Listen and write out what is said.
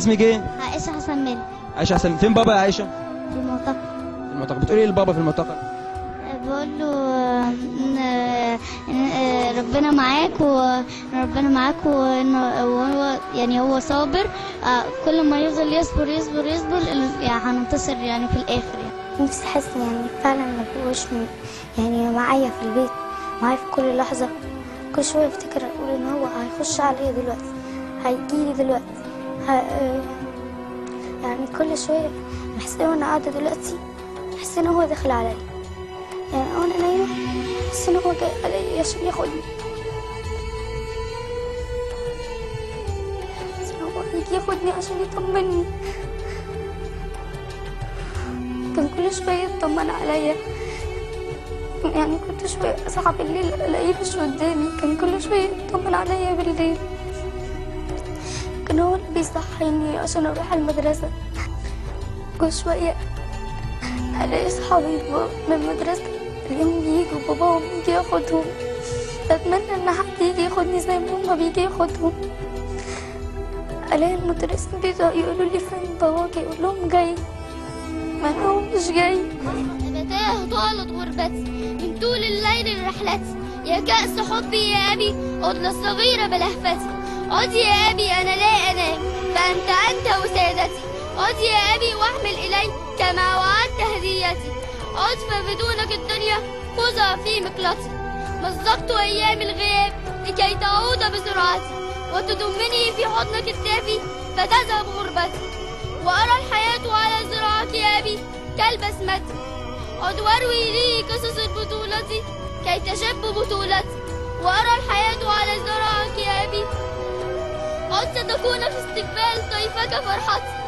اسمك ايه؟ عائشة حسن مالك. عائشه حسن. فين بابا يا عائشه؟ في المعتقل. في المعتقل. بتقولي ايه لبابا في المعتقل؟ بقول له إن ربنا معاك وربنا معاك وهو يعني هو صابر. كل ما يفضل يصبر يصبر يصبر يعني هننتصر يعني في الاخر يعني. نفسي احس يعني فعلا ما بقوش يعني معايا في البيت، معايا في كل لحظه. كل شويه افتكر اقول ان هو هيخش عليا دلوقتي، هيجيلي دلوقتي. يعني كل شويه بحس ان انا قاعده دلوقتي، بحس ان هو داخل عليا. يعني وانا نايمه بحس ان هو جاي عليا عشان ياخدني، بحس ان هو يجي ياخدني عشان يطمني. كان كل شويه يطمن عليا، يعني كنت شويه اصحى بالليل الاقيه مش قدامي. كان كل شويه يطمن عليا بالليل، كان هو اللي بيصحيني عشان اروح المدرسه. كل شويه الاقي اصحابي من المدرسه اليوم ييجوا باباهم يجي ياخدهم. اتمنى ان حد يجي ياخدني زي ما هما بيجي ياخدهم. الاقي المدرسين بيجوا يقولوا لي فين باباك، يقول لهم جاي، ما هو مش جاي. بتاه طالت غربتي من طول الليل رحلتي، يا كأس حبي يا أبي أضلى الصغيرة بلهفتي. عد يا أبي أنا لا أنام فأنت وسادتي. عد يا أبي واحمل إلي كما وعدت هديتي. عد فبدونك الدنيا خذها في مقلتي. مزقت أيام الغياب لكي تعود بسرعتي، وتضمني في حضنك الدافي فتذهب غربتي. وأرى الحياة على ذراعك يا أبي كالبسمة. عد واروي لي قصص البطولة كي تشب بطولتي. وأرى الحياة على ذراعك يا أبي. عد ستكون في استقبال ضيفك فرحتي.